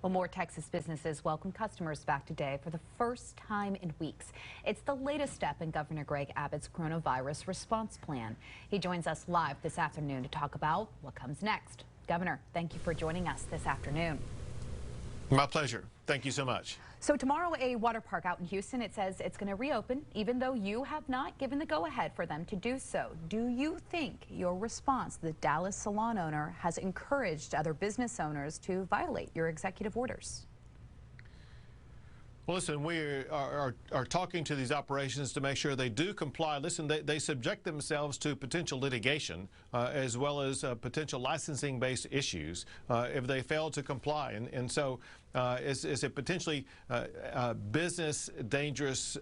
Well, more Texas businesses welcome customers back today for the first time in weeks. It's the latest step in Governor Greg Abbott's coronavirus response plan. He joins us live this afternoon to talk about what comes next. Governor, thank you for joining us this afternoon. My pleasure. Thank you so much. So tomorrow, a water park out in Houston, it says it's going to reopen, even though you have not given the go-ahead for them to do so. Do you think your response, the Dallas salon owner, has encouraged other business owners to violate your executive orders? Well, listen, we are talking to these operations to make sure they do comply. Listen, they subject themselves to potential litigation as well as potential licensing-based issues if they fail to comply. And so it's a potentially business dangerous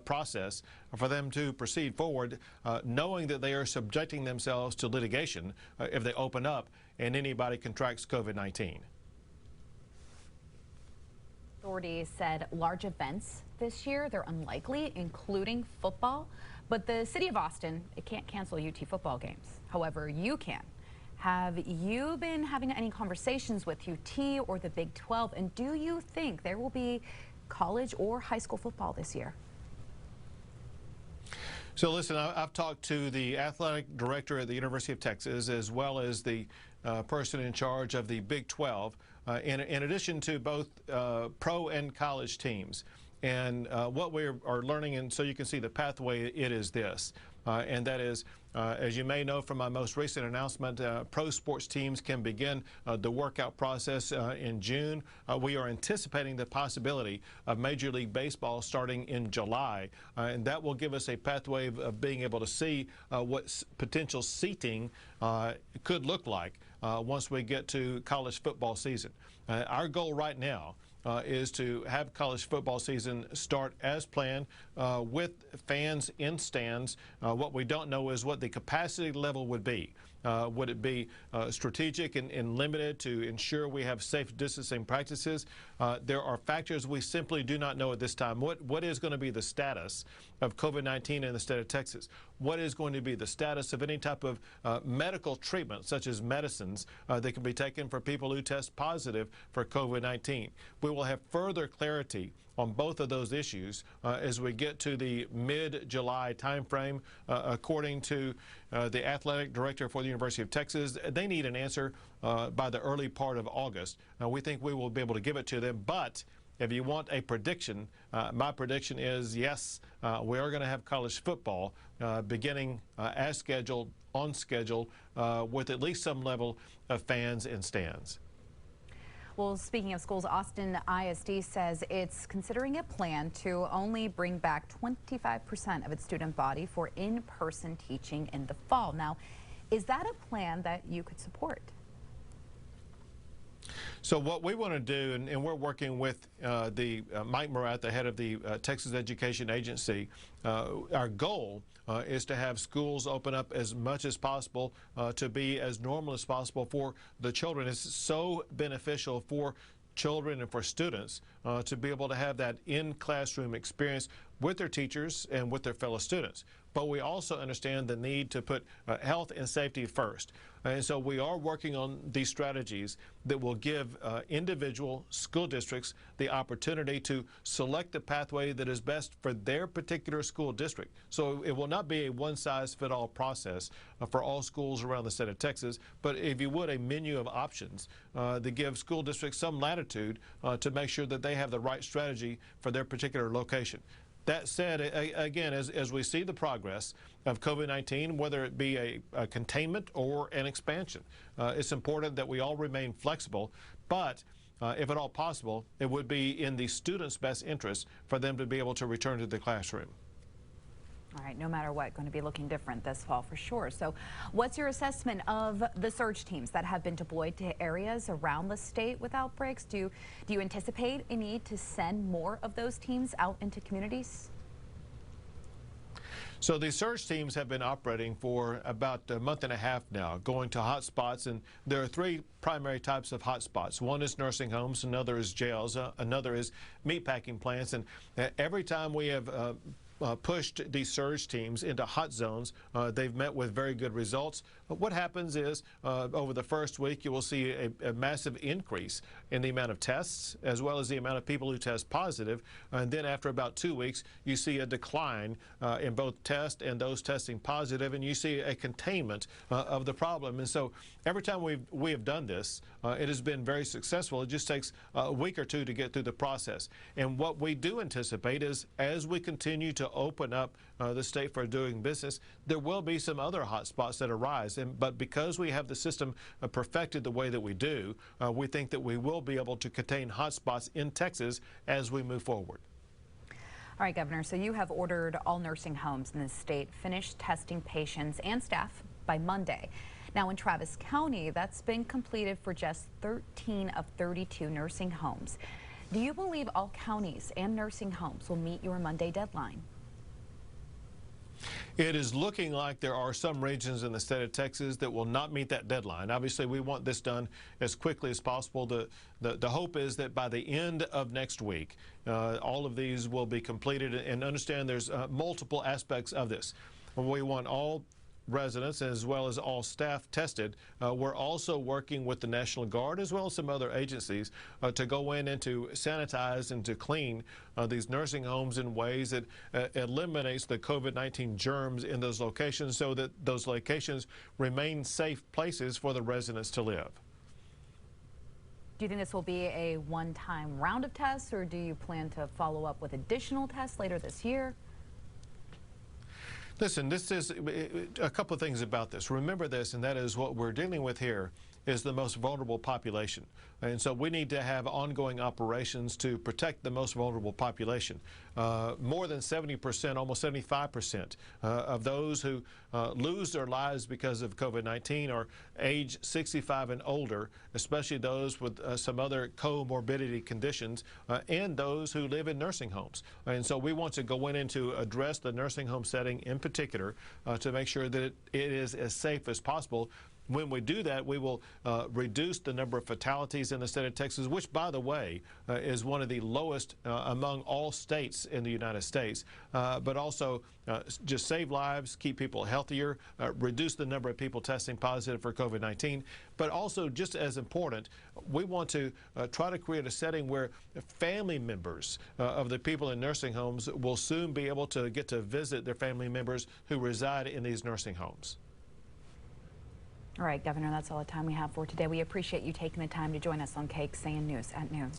process for them to proceed forward, knowing that they are subjecting themselves to litigation if they open up and anybody contracts COVID-19. Authorities said large events this year, they're unlikely, including football. But the city of Austin, it can't cancel UT football games. However, you can. Have you been having any conversations with UT or the Big 12? And do you think there will be college or high school football this year? So listen, I've talked to the athletic director at the University of Texas as well as the person in charge of the Big 12 in addition to both pro and college teams. And what we are learning, and so you can see the pathway, it is this. And that is, as you may know from my most recent announcement, pro sports teams can begin the workout process in June. We are anticipating the possibility of Major League Baseball starting in July, and that will give us a pathway of being able to see what potential seating could look like once we get to college football season. Our goal right now is to have college football season start as planned with fans in stands. What we don't know is what the capacity level would be. Would it be strategic and limited to ensure we have safe distancing practices? There are factors we simply do not know at this time. What is going to be the status of COVID-19 in the state of Texas? What is going to be the status of any type of medical treatment, such as medicines that can be taken for people who test positive for COVID-19? We will have further clarity on both of those issues as we get to the mid-July timeframe. According to the athletic director for the University of Texas, they need an answer by the early part of August. We think we will be able to give it to them, but if you want a prediction, my prediction is yes, we are going to have college football beginning as scheduled, on schedule, with at least some level of fans in stands. Well, speaking of schools, Austin ISD says it's considering a plan to only bring back 25% of its student body for in-person teaching in the fall. Now, is that a plan that you could support? So what we want to do, and we're working with Mike Murat, the head of the Texas Education Agency, our goal is to have schools open up as much as possible to be as normal as possible for the children. It's so beneficial for children and for students to be able to have that in-classroom experience with their teachers and with their fellow students. But we also understand the need to put health and safety first. And so we are working on these strategies that will give individual school districts the opportunity to select the pathway that is best for their particular school district. So it will not be a one-size-fits-all process for all schools around the state of Texas, but if you would, a menu of options that give school districts some latitude to make sure that they have the right strategy for their particular location. That said, again, as we see the progress of COVID-19, whether it be a containment or an expansion, it's important that we all remain flexible, but if at all possible, it would be in the students' best interest for them to be able to return to the classroom. All right, no matter what, going to be looking different this fall for sure. So what's your assessment of the surge teams that have been deployed to areas around the state with outbreaks? Do you anticipate a need to send more of those teams out into communities? So these surge teams have been operating for about a month and a half now, going to hot spots, and there are three primary types of hot spots. One is nursing homes, another is jails, another is meatpacking plants, and every time we have pushed these surge teams into hot zones. They've met with very good results. What happens is over the first week you will see a massive increase in the amount of tests as well as the amount of people who test positive, and then after about 2 weeks you see a decline in both test and those testing positive, and you see a containment of the problem. And so every time we have done this, it has been very successful. It just takes a week or two to get through the process. And what we do anticipate is as we continue to open up the state for doing business, there will be some other hot spots that arise. But because we have the system perfected the way that we do, we think that we will be able to contain hot spots in Texas as we move forward. All right, Governor, so you have ordered all nursing homes in the state finish testing patients and staff by Monday. Now in Travis County, that's been completed for just 13 of 32 nursing homes. Do you believe all counties and nursing homes will meet your Monday deadline? It is looking like there are some regions in the state of Texas that will not meet that deadline. Obviously, we want this done as quickly as possible. The hope is that by the end of next week, all of these will be completed. And understand there's multiple aspects of this. We want all residents as well as all staff tested. We're also working with the National Guard as well as some other agencies to go in and to sanitize and to clean these nursing homes in ways that eliminates the COVID-19 germs in those locations so that those locations remain safe places for the residents to live. Do you think this will be a one-time round of tests, or do you plan to follow up with additional tests later this year? Listen, this is a couple of things about this. Remember this, and that is what we're dealing with here is the most vulnerable population. And so we need to have ongoing operations to protect the most vulnerable population. More than 70%, almost 75% of those who lose their lives because of COVID-19 are age 65 and older, especially those with some other comorbidity conditions, and those who live in nursing homes. And so we want to go in and to address the nursing home setting in particular to make sure that it is as safe as possible. When we do that, we will reduce the number of fatalities in the state of Texas, which, by the way, is one of the lowest among all states in the United States, but also just save lives, keep people healthier, reduce the number of people testing positive for COVID-19, but also, just as important, we want to try to create a setting where family members of the people in nursing homes will soon be able to get to visit their family members who reside in these nursing homes. All right, Governor, that's all the time we have for today. We appreciate you taking the time to join us on KXAN News at noon.